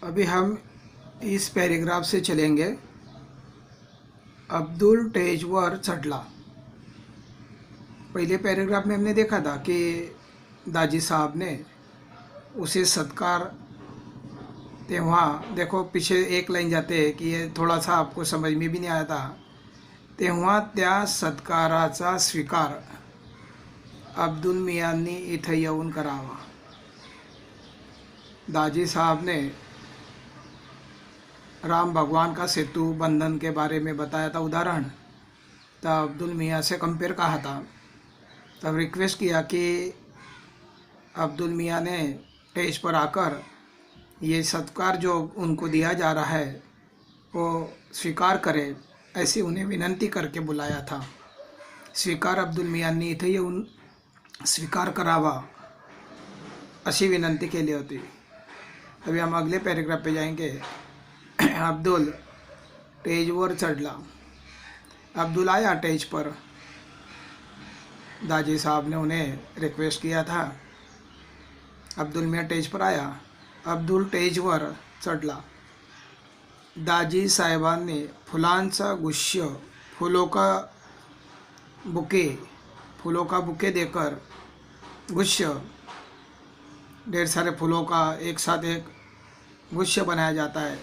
अभी हम इस पैराग्राफ से चलेंगे। अब्दुल टेजवर चढ़ला। पहले पैराग्राफ में हमने देखा था कि दाजी साहब ने उसे सत्कार, तेव्हा देखो पीछे एक लाइन जाते हैं कि ये थोड़ा सा आपको समझ में भी नहीं आया था। तेव्हा त्या सत्काराचा स्वीकार अब्दुल मियांनी इथं येऊन करावा। दाजी साहब ने राम भगवान का सेतु बंधन के बारे में बताया था उदाहरण, तब अब्दुल मियाँ से कंपेयर कहा था। तब रिक्वेस्ट किया कि अब्दुल मियाँ ने स्टेज पर आकर ये सत्कार जो उनको दिया जा रहा है वो स्वीकार करे, ऐसी उन्हें विनंती करके बुलाया था। स्वीकार अब्दुल मियांनी इथे येऊन स्वीकार करावा अशी विनंती केली होती। अभी हम अगले पैराग्राफ पे जाएंगे। अब्दुल स्टेजवर चढ़ला। अब्दुल आया स्टेज पर। दाजी साहब ने उन्हें रिक्वेस्ट किया था। अब्दुल मियाँ स्टेज पर आया। अब्दुल स्टेजवर चढ़ला। दाजी साहेबांनी फुलांचा गुच्छ, फूलों का बुके देकर, गुच्छ ढेर सारे फूलों का एक साथ एक गुच्छ बनाया जाता है,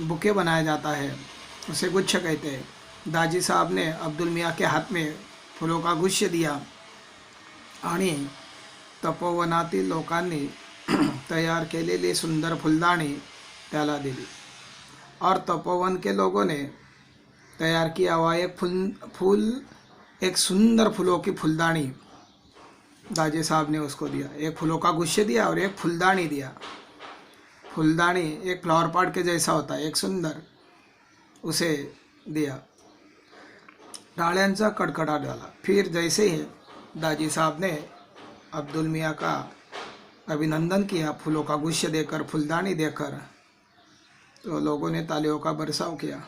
बुके बनाया जाता है, उसे गुच्छ कहते हैं। दाजी साहब ने अब्दुल मियाँ के हाथ में फूलों का गुच्छ दिया आणि तपोवनातील लोकांनी तयार केलेली सुंदर फुलदाणी त्याला दिली। और तपोवन के लोगों ने तैयार किया हुआ एक सुंदर फूलों की फुलदानी दाजी साहब ने उसको दिया। एक फूलों का गुच्छ दिया और एक फुलदानी दिया। फुलदानी एक फ्लावर पॉट के जैसा होता है, एक सुंदर, उसे दिया। टाळ्यांचा कडकडाट झाला। फिर जैसे ही दाजी साहब ने अब्दुल मियाँ का अभिनंदन किया, फूलों का गुच्छ देकर, फुलदानी देकर, तो लोगों ने तालियों का बरसाव किया।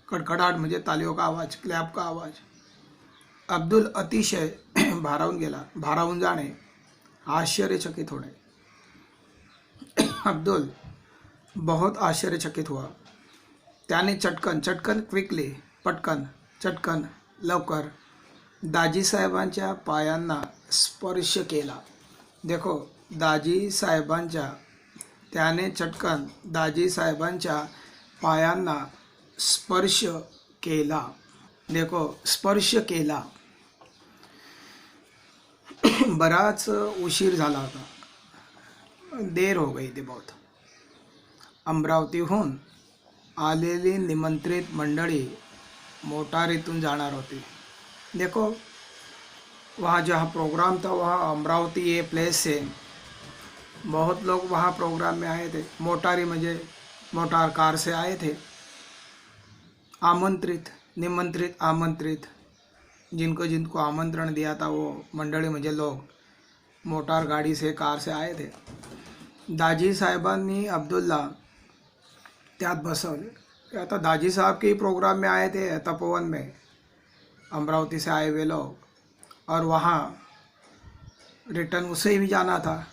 कडकडाट म्हणजे तालियों का आवाज़, क्लॅप का आवाज़। अब्दुल अतिशय भारावून जाणे, आश्चर्यचकित होणे। अब्दुल बहुत आश्चर्यचकित हुआ। त्याने चटकन क्विकली, पटकन, चटकन, लवकर दाजी साहेबांच्या पायांना स्पर्श केला। देखो, त्याने चटकन दाजी साहेबांच्या पायांना स्पर्श केला। देखो, स्पर्श केला। बराच उशीर झाला होता, देर हो गई थी बहुत। अमरावतीहून आलेली निमंत्रित मंडळी मोटारीतून जाणार होती। देखो, वहाँ जहाँ प्रोग्राम था वहाँ अमरावती ये प्लेस से बहुत लोग वहाँ प्रोग्राम में आए थे। मोटारी मुझे मोटार कार से आए थे। निमंत्रित, आमंत्रित, जिनको आमंत्रण दिया था वो मंडळी म्हणजे लोग मोटार गाड़ी से, कार से आए थे। दाजी साहेबांनी अब्दुल्ला त्यात बसवले। आता दाजी साहब के प्रोग्राम में आए थे तपोवन में, अमरावती से आए हुए लोग, और वहाँ रिटर्न उसे भी जाना था,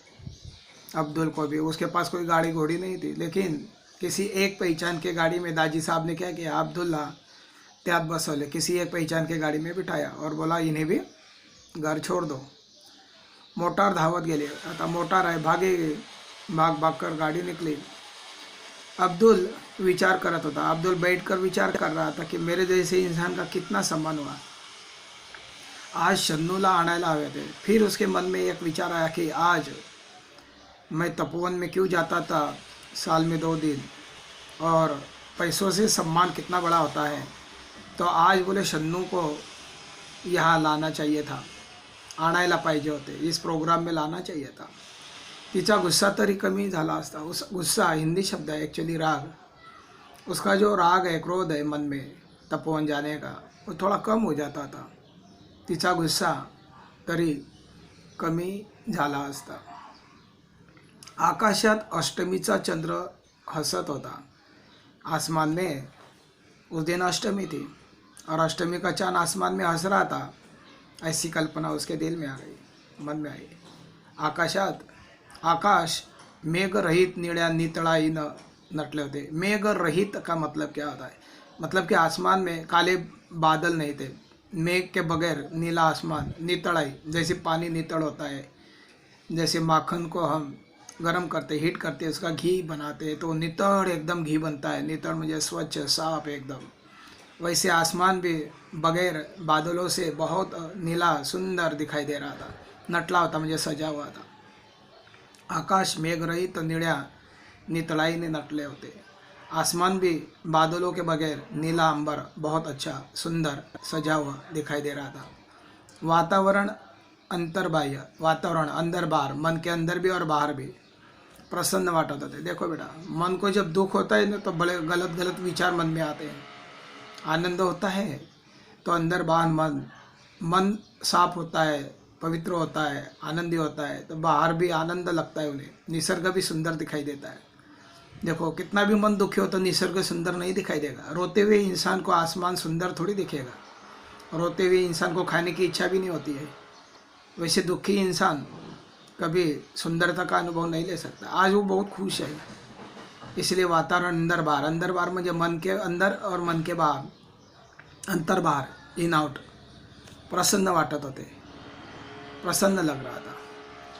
अब्दुल को भी। उसके पास कोई गाड़ी घोड़ी नहीं थी, लेकिन किसी एक पहचान के गाड़ी में दाजी साहब ने क्या किया, अब्दुल्ला त्यात बसवले, किसी एक पहचान के गाड़ी में बिठाया और बोला इन्हें भी घर छोड़ दो। मोटार धावत गेले। आता मोटार आहे, भाग कर गाड़ी निकली। अब्दुल विचार करत होता। अब्दुल बैठकर विचार कर रहा था कि मेरे जैसे इंसान का कितना सम्मान हुआ। आज शन्नूला आणायला हवे थे। फिर उसके मन में एक विचार आया कि आज मैं तपोवन में क्यों जाता था साल में 2 दिन, और पैसों से सम्मान कितना बड़ा होता है, तो आज बोले शन्नू को यहाँ लाना चाहिए था, आणायला पाहिजे होते, इस प्रोग्राम में लाना चाहिए था। तिचा गुस्सा तरी कमी झाला असता। उस गुस्सा हिंदी शब्द है एक्चुअली, राग। उसका जो राग है, क्रोध है मन में तपोवन जाने का, वो थोड़ा कम हो जाता था। तिचा गुस्सा तरी कमी झाला असता। आकाशात अष्टमीचा चंद्र हसत होता। आसमान में उस दिन अष्टमी थी और अष्टमी का चांद आसमान में हंस रहा था। ऐसी कल्पना उसके दिल में आ गई, मन में आई। आकाश मेघ रहित निळ्या नितळाईनं नटले होते। मेघ रहित का मतलब क्या होता है? मतलब कि आसमान में काले बादल नहीं थे। मेघ के बगैर नीला आसमान, नितड़ाई जैसे पानी नितड़ होता है, जैसे माखन को हम गरम करते, हीट करते, उसका घी बनाते हैं तो नितड़ एकदम घी बनता है। नितड़ मुझे स्वच्छ साफ एकदम। वैसे आसमान भी बगैर बादलों से बहुत नीला सुंदर दिखाई दे रहा था, नटला होता, मुझे सजा हुआ था। आकाश मेघ रही तो निळ्या नितळाईने नटले होते। आसमान भी बादलों के बगैर नीला अंबर बहुत अच्छा सुंदर सजा हुआ दिखाई दे रहा था। वातावरण अंतर्बाह्य, वातावरण अंदर बाहर, मन के अंदर भी और बाहर भी प्रसन्न वाटत होते। देखो बेटा, मन को जब दुख होता है ना तो बड़े गलत गलत विचार मन में आते हैं। आनंद होता है तो अंदर बाहर मन साफ होता है, पवित्र होता है, आनंदी होता है, तो बाहर भी आनंद लगता है उन्हें। निसर्ग भी सुंदर दिखाई देता है। देखो, कितना भी मन दुखी हो तो निसर्ग सुंदर नहीं दिखाई देगा। रोते हुए इंसान को आसमान सुंदर थोड़ी दिखेगा। रोते हुए इंसान को खाने की इच्छा भी नहीं होती है। वैसे दुखी इंसान कभी सुंदरता का अनुभव नहीं ले सकता। आज वो बहुत खुश है, इसलिए वातावरण अंदर बाहर म्हणजे मन के अंदर और मन के बाहर, अंतर बाहर, इन आउट, प्रसन्न वाटत होते, प्रसन्न लग रहा था।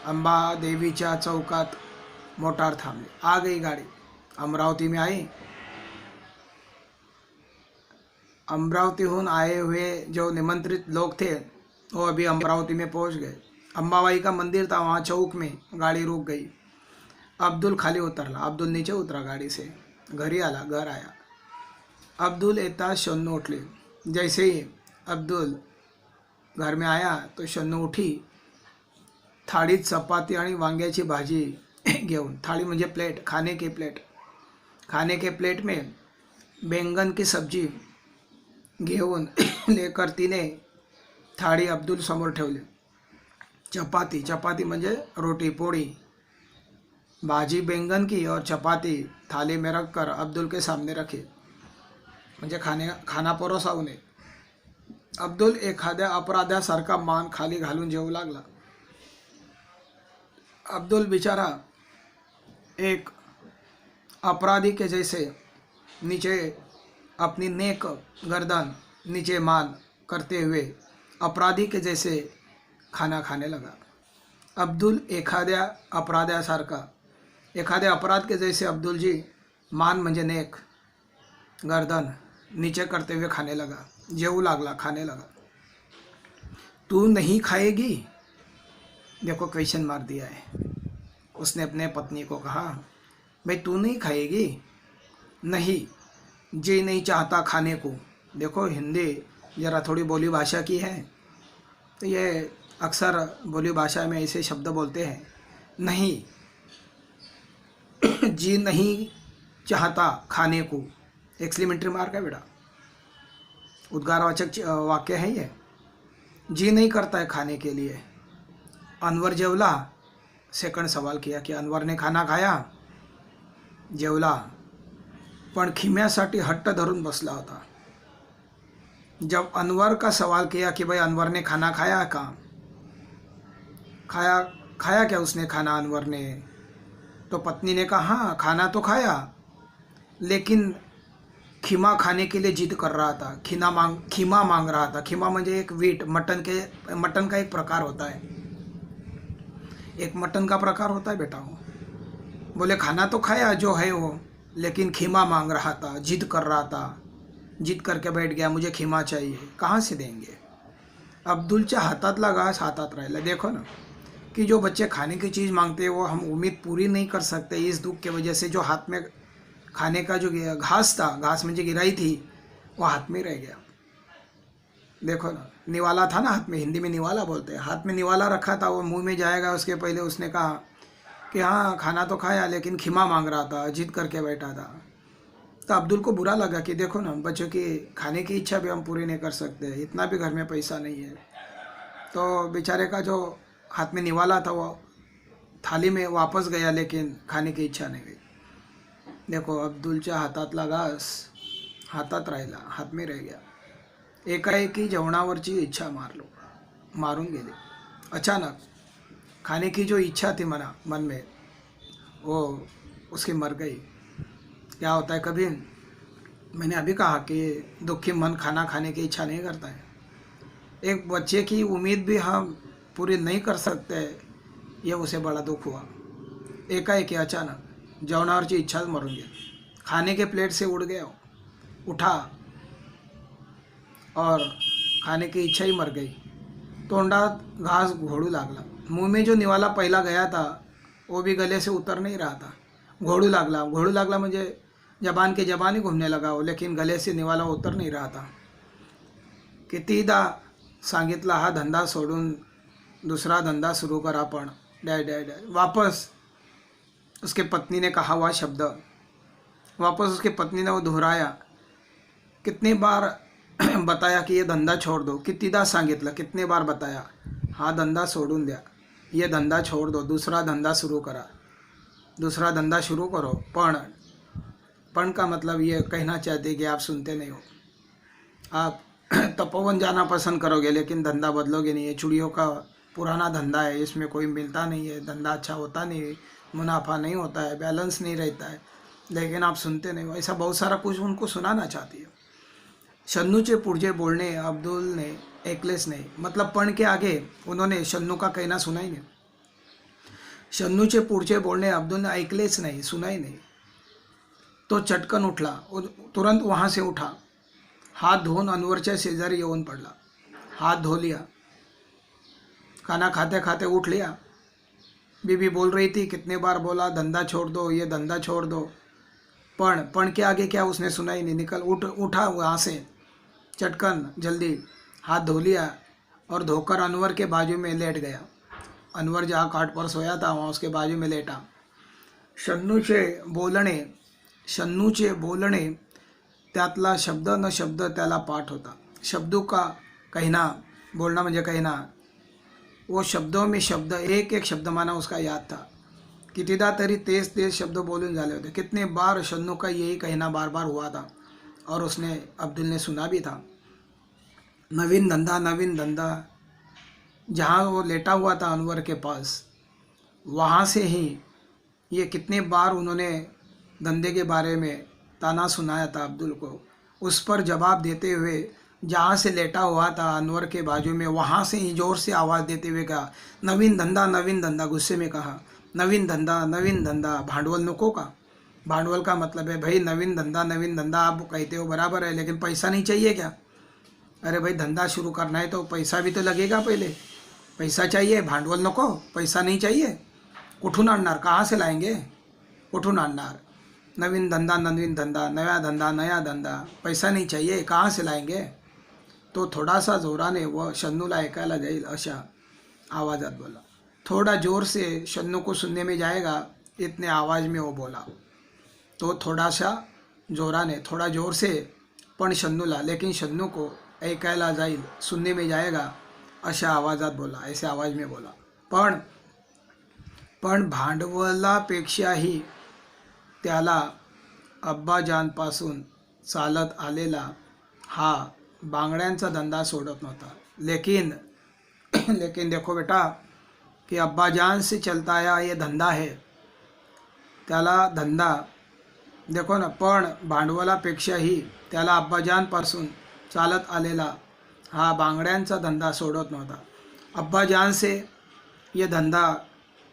अंबा देवीच्या चौकात मोटार थांबली, आ गई गाड़ी। अमरावती में आई। अमरावतीहून आए हुए जो निमंत्रित लोग थे वो अभी अमरावती में पहुंच गए। अंबाबाई का मंदिर था, वहाँ चौक में गाड़ी रुक गई। अब्दुल खाली उतरला, अब्दुल नीचे उतरा गाड़ी से, घर आया। अब्दुल येता शन्नू उठली। जैसे ही अब्दुल घर में आया तो शन्नू उठी, थाळीत चपाती आणि वांग्याची भाजी घेऊन, थाली म्हणजे प्लेट, खाने के प्लेट में बैंगन की सब्जी घेऊन लेकर तिने थाळी अब्दुल समोर ठेवली। चपाती म्हणजे रोटी पोड़ी, भाजी बैंगन की और चपाती थाली में रखकर अब्दुल के सामने रखी, म्हणजे खाना परोसा उन्हें। अब्दुल एखाद्या अपराध्यासारखा मान खाली घालून जेवू लागला। अब्दुल बेचारा एक अपराधी के जैसे नीचे अपनी नेक गर्दन नीचे मान करते हुए अपराधी के जैसे खाना खाने लगा। अब्दुल एखाद्या अपराध्यासारखा, एखाद्या अपराध के जैसे अब्दुल जी मान म्हणजे नेक गर्दन नीचे करते हुए खाने लगा, जेवू लागला, खाने लगा। तू नहीं खाएगी? देखो क्वेश्चन मार दिया है। उसने अपने पत्नी को कहा, भाई तू नहीं खाएगी? नहीं, जी नहीं चाहता खाने को। देखो हिंदी ज़रा थोड़ी बोली भाषा की है, तो ये अक्सर बोली भाषा में ऐसे शब्द बोलते हैं। नहीं, जी नहीं चाहता खाने को, एक्सक्लेमेटरी मार्क है बेटा, उद्गारवाचक वाक्य है ये। जी नहीं करता है खाने के लिए। अनवर जेवला, सेकंड सवाल किया कि अनवर ने खाना खाया? जेवला, पण खिम्यासाठी हट्ट धरून बसला होता। जब अनवर का सवाल किया कि भाई अनवर ने खाना खाया का, खाया क्या उसने खाना अनवर ने, तो पत्नी ने कहा हाँ खाना तो खाया, लेकिन खीमा खाने के लिए जिद कर रहा था, खीमा मांग रहा था। खीमा म्हणजे एक वीट, मटन का एक प्रकार होता है, एक मटन का प्रकार होता है बेटा। वो बोले खाना तो खाया जो है वो, लेकिन खीमा मांग रहा था, जिद कर रहा था, जिद करके बैठ गया, मुझे खीमा चाहिए। कहाँ से देंगे? अब्दुलच्या हातातला घास हातात राहिला। देखो ना कि जो बच्चे खाने की चीज़ मांगते हैं वो हम उम्मीद पूरी नहीं कर सकते इस दुख के वजह से। जो हाथ में खाने का जो घास था, घास में जो गिराई थी, वो हाथ में रह गया। देखो ना, निवाला था ना हाथ में, हिंदी में निवाला बोलते हैं। हाथ में निवाला रखा था, वो मुंह में जाएगा उसके पहले उसने कहा कि हाँ खाना तो खाया, लेकिन खीमा मांग रहा था, जिद करके बैठा था। तो अब्दुल को बुरा लगा कि देखो ना, बच्चों की खाने की इच्छा भी हम पूरी नहीं कर सकते, इतना भी घर में पैसा नहीं है। तो बेचारे का जो हाथ में निवाला था वो थाली में वापस गया, लेकिन खाने की इच्छा नहीं गई। देखो अब्दुलच्या हातातला घास हातात राहिला, हात में रह गया। एकाएकी जेवणावरची इच्छा मारून गेली। अचानक खाने की जो इच्छा थी मन में, वो उसकी मर गई। क्या होता है, कभी मैंने अभी कहा कि दुखी मन खाना खाने की इच्छा नहीं करता है। एक बच्चे की उम्मीद भी हम पूरी नहीं कर सकते, ये उसे बड़ा दुख हुआ। एकाएकी अचानक जेवणावरची इच्छाच मरून गेली, खाने के प्लेट से उड़ गया, उठा और खाने की इच्छा ही मर गई। तोंडात घास घोड़ू लागला, मुंह में जो निवाला पहला गया था वो भी गले से उतर नहीं रहा था। घोड़ू लागला म्हणजे जबान के जबान ही घूमने लगा हो, लेकिन गले से निवाला उतर नहीं रहा था। कितीदा सांगितलं हा धंदा सोडून दूसरा धंदा सुरू कर आपण, डॅ डॅ डॅ। वापस उसके पत्नी ने कहा हुआ शब्द, वापस उसकी पत्नी ने वो दोहराया। कितनी बार बताया कि ये धंदा छोड़ दो, कितीदा सांगितलं, कितने बार बताया हा धंदा सोडून द्या, ये धंदा छोड़ दो, दूसरा धंदा शुरू करा, दूसरा धंधा शुरू करो। पण का मतलब ये कहना चाहते कि आप सुनते नहीं हो। आप तपोवन जाना पसंद करोगे लेकिन धंधा बदलोगे नहीं। ये चूड़ियों का पुराना धंधा है, इसमें कोई मिलता नहीं है, धंधा अच्छा होता नहीं, मुनाफा नहीं होता है, बैलेंस नहीं रहता है, लेकिन आप सुनते नहीं हो। ऐसा बहुत सारा कुछ उनको सुनाना चाहती है। शन्नूचे पुढचे बोलणे अब्दुल ने ऐकलेच नहीं, मतलब पण के आगे उन्होंने शन्नू का कहना सुना ही नहीं। शन्नूचे पुढचे बोलणे अब्दुल ने ऐकलेच नहीं, सुना ही नहीं। तो चटकन उठला, तुरंत वहाँ से उठा, हाथ धोऊन अनवरच्या शेजारी येऊन पडला, हाथ धो लिया, खाना खाते खाते उठ लिया। बीबी बोल रही थी, कितने बार बोला धंधा छोड़ दो, ये धंधा छोड़ दो, पण के आगे क्या उसने सुना ही नहीं। निकल उठा वहाँ से, चटकन जल्दी हाथ धो लिया और धोकर अनवर के बाजू में लेट गया। अनवर जहाँ काट पर सोया था वहाँ उसके बाजू में लेटा। शन्नूचे बोलणे त्यातला शब्द न शब्द त्याला पाठ होता। शब्दों का कहना, बोलना म्हणजे कहना, वो शब्दों में शब्द, एक एक शब्द माना उसका याद था। कितीदा तरी तेज शब्द बोलून झाले होते। कितने बार शन्नू का यही कहना बार बार हुआ था और उसने अब्दुल ने सुना भी था। नवीन धंधा। जहाँ वो लेटा हुआ था अनवर के पास, वहाँ से ही ये कितने बार उन्होंने धंधे के बारे में ताना सुनाया था अब्दुल को। उस पर जवाब देते हुए जहाँ से लेटा हुआ था अनवर के बाजू में, वहाँ से ही जोर से आवाज़ देते हुए कहा, नवीन धंधा। गुस्से में कहा, नवीन धंधा। भांडवल नको का? भांडवल का मतलब है भाई नवीन धंधा आप कहते हो बराबर है, लेकिन पैसा नहीं चाहिए क्या? अरे भाई धंधा शुरू करना है तो पैसा भी तो लगेगा, पहले पैसा चाहिए, भांडवल नको, पैसा नहीं चाहिए, कुठून आणणार, कहाँ से लाएंगे, कुठून आणणार? नवीन धंधा, नया धंधा, पैसा नहीं चाहिए, कहाँ से लाएंगे? तो थोड़ा सा जोराने व शन्नूला ऐकायला जाईल अशा आवाज़ात बोला। थोड़ा जोर से शन्नू को सुनने में जाएगा इतने आवाज़ में वो बोला। तो थोड़ा सा जोराने, थोड़ा जोर से, पण शन्नूला, लेकिन शन्नू को ऐकायला जाईल, सुनने में जाएगा अशा आवाज़ात बोला, ऐसे आवाज़ में बोला। पण भांडवलापेक्षाही त्याला अब्बाजानपासून चालत आलेला हा बांगड्यांचा धंदा सोडत नव्हता। लेकिन देखो बेटा कि अब्बाजान से चलता आया ये धंधा है, त्याला धंदा देखो ना, पण भांडवलापेक्षाही त्याला अब्बाजानपासून चालत आलेला हा बांगड्यांचा धंदा सोडत नव्हता। अब्बाजान से ये धंधा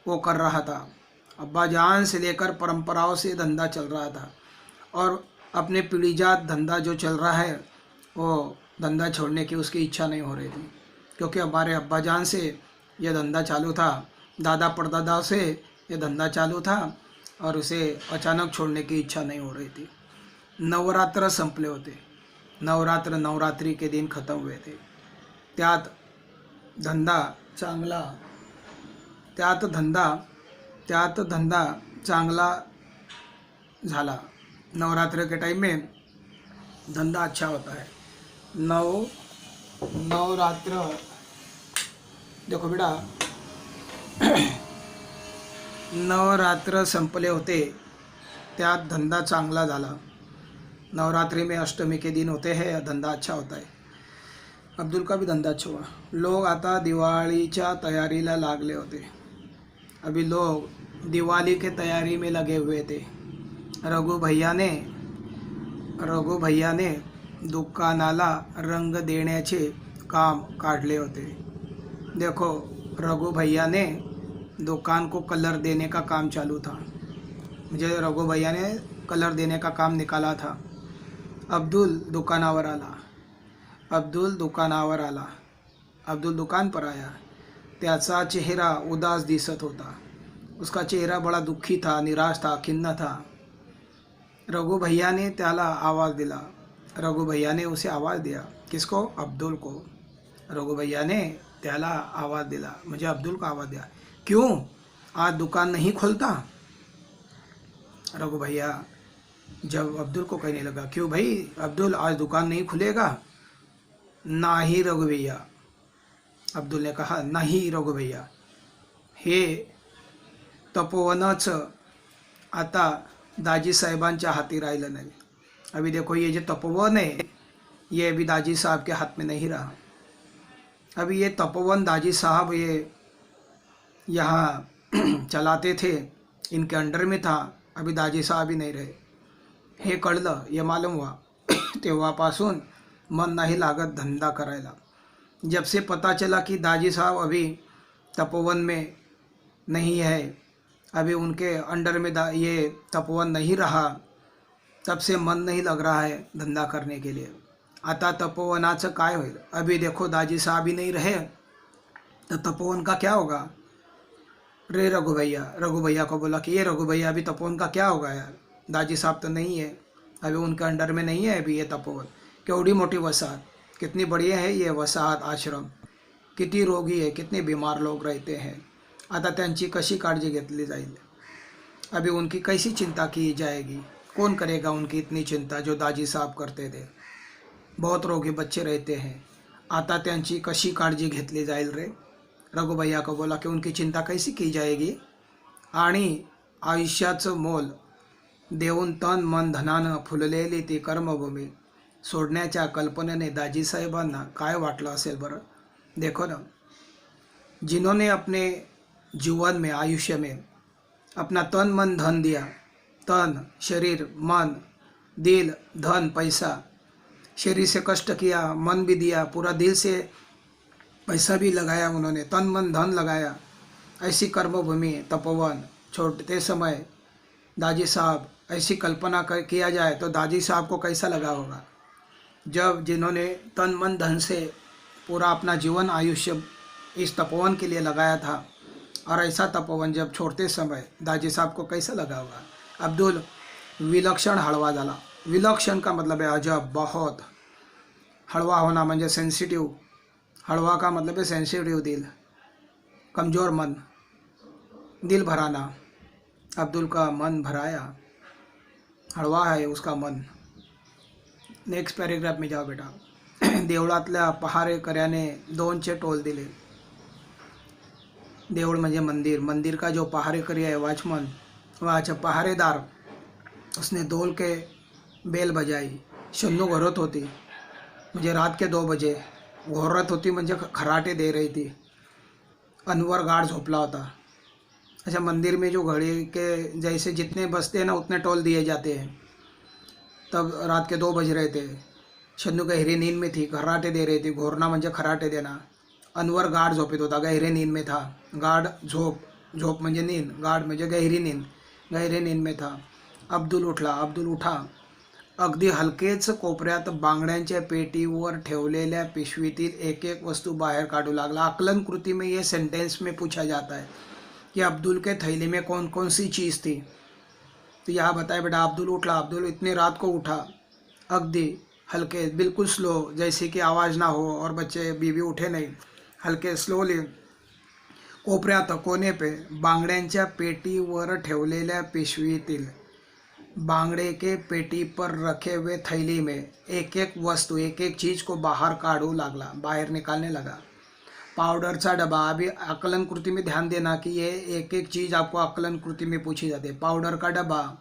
वो कर रहा था, अब्बाजान से लेकर परंपराओं से धंधा चल रहा था, और अपने पीढ़ीजात धंधा जो चल रहा है वो धंधा छोड़ने की उसकी इच्छा नहीं हो रही थी, क्योंकि हमारे अब्बाजान से ये धंधा चालू था, दादा परदादा से ये धंधा चालू था, और उसे अचानक छोड़ने की इच्छा नहीं हो रही थी। नवरात्र संपले होते, नवरात्रि के दिन ख़त्म हुए थे। त्यात धंदा चांगला झाला। नवरात्र के टाइम में धंधा अच्छा होता है। नवरात्र देखो बेटा, नवरात्र संपले होते, त्यात धंधा चांगला झाला। नवरात्रि में अष्टमी के दिन होते हैं, धंधा अच्छा होता है। अब्दुल का भी धंधा अच्छा हुआ। लोग आता दिवाळीच्या तयारीला लागले होते। अभी लोग दिवाली के तैयारी में लगे हुए थे। रघु भैया ने दुकानाला रंग देण्याचे काम काढले होते। देखो, रघु भैया ने दुकान को कलर देने का काम चालू था। मुझे रघु भैया ने कलर देने का काम निकाला था। अब्दुल दुकानावर आला। अब्दुल दुकान पर आया। त्याचा चेहरा उदास दिसत होता। उसका चेहरा बड़ा दुखी था, निराश था, खिन्न था। रघु भैया ने त्याला आवाज़ दिला। रघु भैया ने उसे आवाज़ दिया। किसको? अब्दुल को। रघु भैया ने त्याला आवाज़ दिला, मुझे अब्दुल को आवाज़ दिया। क्यों आज दुकान नहीं खोलता? रघु भैया जब अब्दुल को कहने लगा, क्यों भाई अब्दुल आज दुकान नहीं खुलेगा? नहीं रघु भैया, अब्दुल ने कहा। नहीं रघु भैया, हे तपोवनच आता दाजी साहेबांच्या हाती राहिलं नाही। अभी देखो, ये जो तपोवन है ये अभी दाजी साहब के हाथ में नहीं रहा। अभी ये तपोवन दाजी साहब ये यहाँ चलाते थे, इनके अंडर में था। अभी दाजी साहब ही नहीं रहे। हे कळलं, ये मालूम हुआ तेव्हापासून मन नाही लागत धंदा करायला। जब से पता चला कि दाजी साहब अभी तपोवन में नहीं है, अभी उनके अंडर में ये तपोवन नहीं रहा, तब से मन नहीं लग रहा है धंधा करने के लिए। आता तपोवनाचं काय होईल? अभी देखो दाजी साहब ही नहीं रहे तो तपोवन का क्या होगा? रे रघु भैया को बोला कि ये रघु भैया, अभी तपोवन का क्या होगा यार? दाजी साहब तो नहीं है, अभी उनके अंडर में नहीं है अभी ये तपोवन। केवढी मोठी वसाहत, कितनी बढ़िया है ये वसाहत, आश्रम, किती रोगी है, कितने बीमार लोग रहते हैं। आता त्यांची कशी काळजी घेतली जाईल? अभी उनकी कैसी चिंता की जाएगी? कौन करेगा उनकी इतनी चिंता जो दाजी साहब करते थे? बहुत रोगी बच्चे रहते हैं, आता त्यांची कशी काळजी घेतली जाईल रे? रघु भैया को बोला कि उनकी चिंता कैसी की जाएगी? आणि आयुष्याचं मोल देऊन तन मन धनानं फुललेली ती कर्मभूमी सोडण्याच्या कल्पनेने दाजी साहेबांना काय वाटलं असेल बरं? देखो ना, जिन्होंने अपने जीवन में, आयुष्य में अपना तन मन धन दिया, तन शरीर मन दिल धन पैसा, शरीर से कष्ट किया, मन भी दिया, पूरा दिल से पैसा भी लगाया उन्होंने, तन मन धन लगाया, ऐसी कर्मभूमि तपोवन छोड़ते समय दाजी साहब, ऐसी कल्पना किया जाए तो दादी साहब को कैसा लगा होगा? जब जिन्होंने तन मन धन से पूरा अपना जीवन आयुष्य इस तपोवन के लिए लगाया था, और ऐसा तपोवन जब छोड़ते समय दादी साहब को कैसा लगा होगा? अब्दुल विलक्षण हळवा झाला। विलक्षण का मतलब है अजब, बहुत। हळवा होना म्हणजे सेंसिटिव, हळवा का मतलब है सेंसिटिव दिल, कमज़ोर मन, दिल भराना। अब्दुल का मन भराया, हळवा है उसका मन। नेक्स्ट पॅरेग्राफ में जाओ बेटा। देवळातल्या पहारेकऱ्याने 2चे टोल दिले। देवळ म्हणजे मंदिर, मंदिर का जो पहारेकरी है, वॉचमैन, वह पहारेदार, उसने दोल के बेल बजाई। शन्नू घोरत होती, म्हणजे रात के 2 बजे घोरत होती, म्हणजे खराटे दे रही थी। अनवर गार्ड झोपला होता। अच्छा, मंदिर में जो घड़ी के जैसे जितने बजते हैं ना उतने टोल दिए जाते हैं। तब रात के 2 बज रहे थे, शन्नू गहरी नींद में थी, खराटे दे रही थी। घोरना म्हणजे खराटे देना। अनवर गार्ड झोपित होता, गहरे नींद में था। गार्ड झोप म्हणजे नींद, गार्ड म्हणजे गहरी नींद, गहरे नींद में था। अब्दुल उठा। अगदी हलकेच कोपऱ्यात बांगड्यांच्या पेटीवर ठेवलेल्या पिशवीतील एक एक वस्तू बाहर काढू लागला। आकलन कृति में ये सेंटेंस में पूछा जाता है कि अब्दुल के थैले में कौन कौन सी चीज़ थी। तो यहाँ बताए बेटा, अब्दुल उठा। अब्दुल इतने रात को उठा, अगदी हल्के, बिल्कुल स्लो, जैसे कि आवाज़ ना हो और बच्चे बीवी उठे नहीं, हल्के स्लोली कोपऱ्यात कोने पे बांगड्यांच्या पेटीवर ठेवलेल्या पिशवीतील, बांगड़े के पेटी पर रखे हुए थैली में एक एक वस्तु, एक एक चीज़ को बाहर काढ़ू लागला, बाहर निकालने लगा। पाउडर चा डब्बा, अभी आकलन कृति में ध्यान देना कि ये एक एक चीज़ आपको आकलन कृति में पूछी जाती है। पाउडर का डब्बा,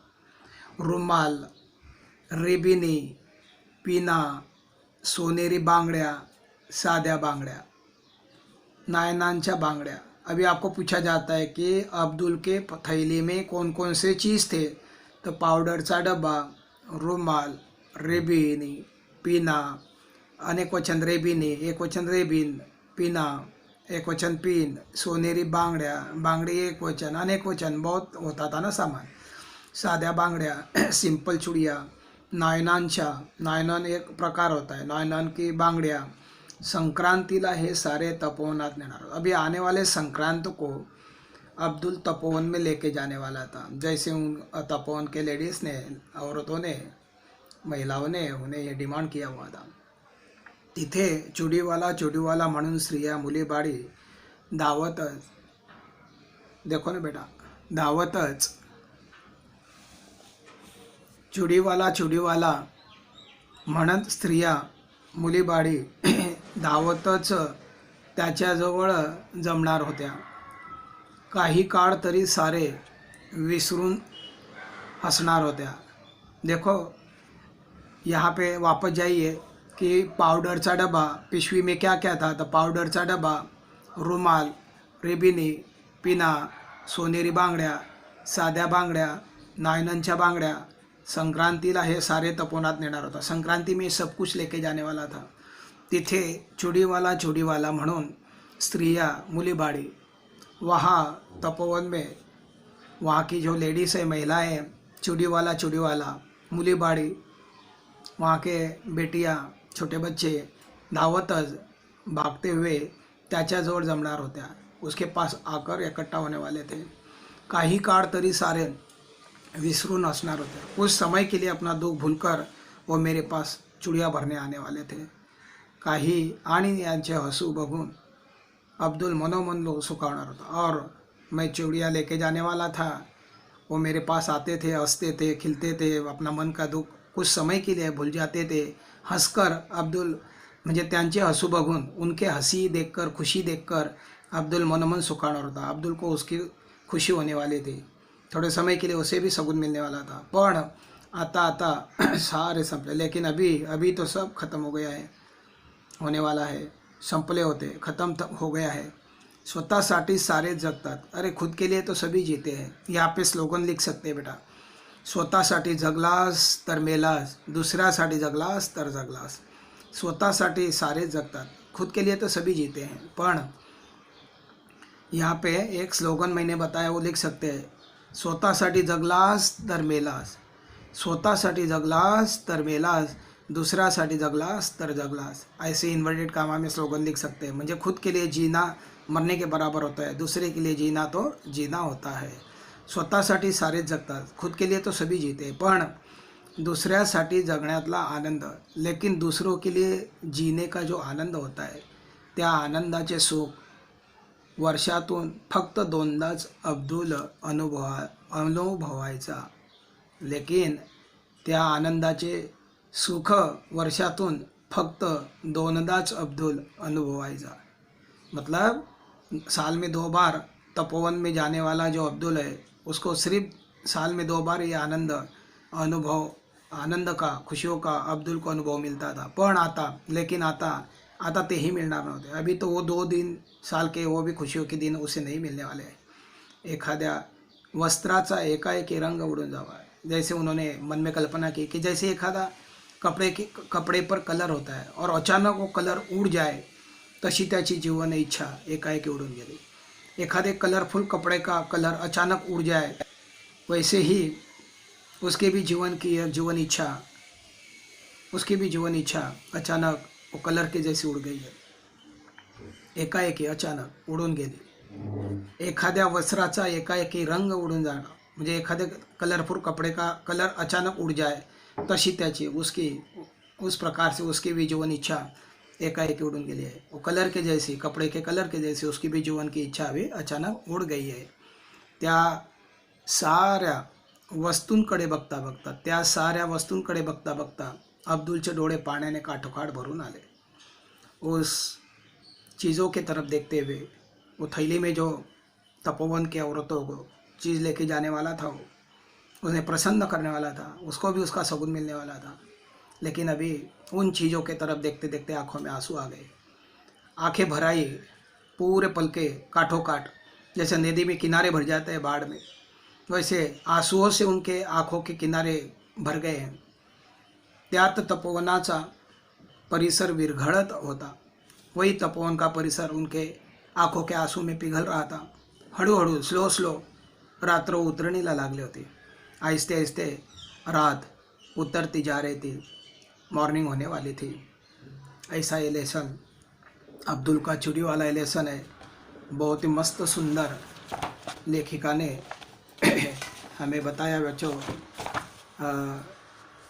रुमाल, रिबिनी, पीना, सोनेरी बांगड्या, साध्या बांगड्या, नायनांच्या बांगड्या, अभी आपको पूछा जाता है कि अब्दुल के थैली में कौन कौन से चीज़ थे, तो पावडरचा डबा, रुमाल, रेबिनी, पिना, अनेक वचन रेबिनी, एक वचन रेबिन, पिना, एक वचन पिन, सोनेरी बांगड्या, बांगडी एक वचन, अनेक वचन, बहुत होता था ना सामान, साध्या बांगड्या, सिंपल चुड़िया, नायनांच्या, नायनन एक प्रकार होता है, नायनन की बांगड्या, संक्रांतिला हे सारे तपोवनात नेणार। अभी आने वाले संक्रांत को अब्दुल तपोवन में लेके जाने वाला था। जैसे उन तपोवन के लेडीज़ ने, औरतों ने, महिलाओं ने उन्हें ये डिमांड किया हुआ था। तिथे चुडीवाला म्हणून स्त्रिया, मुली, बाळी धावतच, देखो ना बेटा, धावतच चुडीवाला म्हणत स्त्रिया, मुली, बाळी धावतच त्याच्याजवळ जमणार होत्या। काही काळ तरी सारे विसरून हसणार होत्या। देखो यहाँ पे वापस जाइए कि पाउडरचा डब्बा, पिशवी में क्या क्या था, तो पाउडरचा डब्बा, रुमाल, रेबिनी, पिना, सोनेरी बांगड्या, साध्या बांगड्या, नायननच्या बांगड्या, संक्रांतीला हे सारे तपोवनात नेणार होता। संक्रांति में सब कुछ लेके जाने वाला था। तिथे चुडीवाला म्हणून स्त्रियाँ, मुली, बाड़ी, वहाँ तपोवन में वहाँ की जो लेडीज़ है, महिलाएं, चुडीवाला, मुली, बाड़ी, वहाँ के बेटियाँ, छोटे बच्चे धावतच भागते हुए त्याच्याजवळ जमणार होत्या, उसके पास आकर इकट्ठा होने वाले थे। काही काळ तरी सारे विसरून हंसणार होते। कुछ समय के लिए अपना दुख भूलकर वो मेरे पास चुड़िया भरने आने वाले थे। काही आणि यांचे हसू बघून अब्दुल मनोमन लोग सुखावणार होता। और मैं चूड़िया लेके जाने वाला था, वो मेरे पास आते थे, हंसते थे, खिलते थे, अपना मन का दुख कुछ समय के लिए भूल जाते थे। हंसकर अब्दुल, म्हणजे त्यांचे हसू बघून, उनके हंसी देखकर, खुशी देखकर अब्दुल मनोमन सुखावणार होता। अब्दुल को उसकी खुशी होने वाली थी। थोड़े समय के लिए उसे भी सगुन मिलने वाला था। पण आता सारे संपले। लेकिन अभी तो सब खत्म हो गया है, होने वाला है, संपले होते, खत्म हो गया है। स्वतःसाठी सारे जगतात, अरे खुद के लिए तो सभी जीते हैं। यहाँ पे स्लोगन लिख सकते हैं बेटा, स्वतःसाठी जगलास तर मेलास, दुसऱ्यासाठी जगलास तर जगलास। स्वतःसाठी सारे जगतात, खुद के लिए तो सभी जीते हैं। पण यहाँ पे एक स्लोगन मैंने बताया, वो लिख सकते हैं, स्वतःसाठी जगलास तर मेलास, स्वतःसाठी जगलास तर मेलास, दूसऱ्यासाठी जगलास तर जगलास। ऐसे इन्वर्टेड कामा में स्लोगन लिख सकते हैं। म्हणजे खुद के लिए जीना मरने के बराबर होता है, दूसरे के लिए जीना तो जीना होता है। स्वतःसाठी सारेच जगतात, खुद के लिए तो सभी जीते, पण दूसऱ्यासाठी जगण्यातला आनंद, लेकिन दूसरों के लिए जीने का जो आनंद होता है, त्या आनंदाचे सुख वर्षातून फक्त दोनदाच अब्दुल अनुभवायचा। लेकिन त्या आनंदाचे सुख वर्षातून फक्त दोनदाच अब्दुल अनुभवायचा। मतलब साल में 2 बार तपोवन में जाने वाला जो अब्दुल है, उसको सिर्फ साल में 2 बार ये आनंद का, खुशियों का अब्दुल को अनुभव मिलता था। पण आता ते ही मिलणार नव्हते। अभी तो वो 2 दिन साल के, वो भी खुशियों के दिन उसे नहीं मिलने वाले हैं। एखाद्या वस्त्राचा एकाएकी रंग उडून जावा, जैसे उन्होंने मन में कल्पना की कि जैसे एखादा कपड़े पर कलर होता है और अचानक वो कलर उड़ जाए, तशी त्याची जीवन इच्छा एकाएकी उडून गेली। एखादे कलरफुल कपड़े का कलर अचानक उड़ जाए, वैसे ही उसके भी जीवन इच्छा अचानक वो कलर के जैसी उड़ गई है, एकाएकी अचानक उडून गेली। एखाद्या वस्त्राचा एकाएकी रंग उडून जाणं, म्हणजे एखादे कलरफुल कपड़े का कलर अचानक उड़ जाए, तशी त्याची उस प्रकार से उसकी भी जीवन इच्छा एकाएकी उडून गेली है। वो कलर के जैसी, कपड़े के कलर के जैसी उसकी भी जीवन की इच्छा भी अचानक उड़ गई है। त्या साऱ्या वस्तूंकडे बघता अब्दुलचे डोळे पाण्याने काठोकाठ भरून आले। उस चीज़ों के तरफ देखते हुए, वो थैली में जो तपोवन के औरतों को चीज़ लेके जाने वाला था, वो उन्हें प्रसन्न करने वाला था, उसको भी उसका सगुन मिलने वाला था। लेकिन अभी उन चीज़ों के तरफ देखते देखते आँखों में आंसू आ गए। आंखें भर आई, पूरे पलके काठों काठ, जैसे नदी में किनारे भर जाते हैं बाढ़ में, वैसे आंसुओं से उनके आँखों के किनारे भर गए हैं। त्यात तपोवनाचा परिसर विरघळत होता, वही तपोवन का परिसर उनके आँखों के आंसू में पिघल रहा था। हळूहळू स्लो रात्र उतरणीला लागली होती। आहिस्ते आहिस्ते रात उतरती जा रही थी, मॉर्निंग होने वाली थी। ऐसा ये लेसन अब्दुल का चूड़ी वाला ये लेसन है। बहुत ही मस्त सुंदर लेखिका ने हमें बताया बच्चों।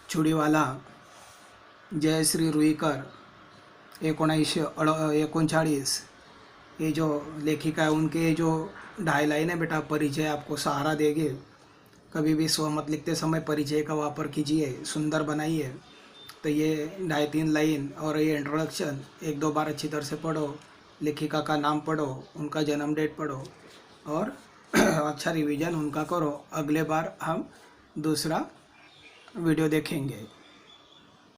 चूड़ीवाला जयश्री रुईकर 1939, ये जो लेखिका है, उनके जो 2.5 लाइनें बेटा परिचय आपको सहारा देगी। कभी भी स्वमत लिखते समय परिचय का वापर कीजिए, सुंदर बनाइए। तो ये 2.5-3 लाइन और ये इंट्रोडक्शन 1-2 बार अच्छी तरह से पढ़ो, लेखिका का नाम पढ़ो, उनका जन्म डेट पढ़ो और अच्छा रिवीजन उनका करो। अगले बार हम दूसरा वीडियो देखेंगे।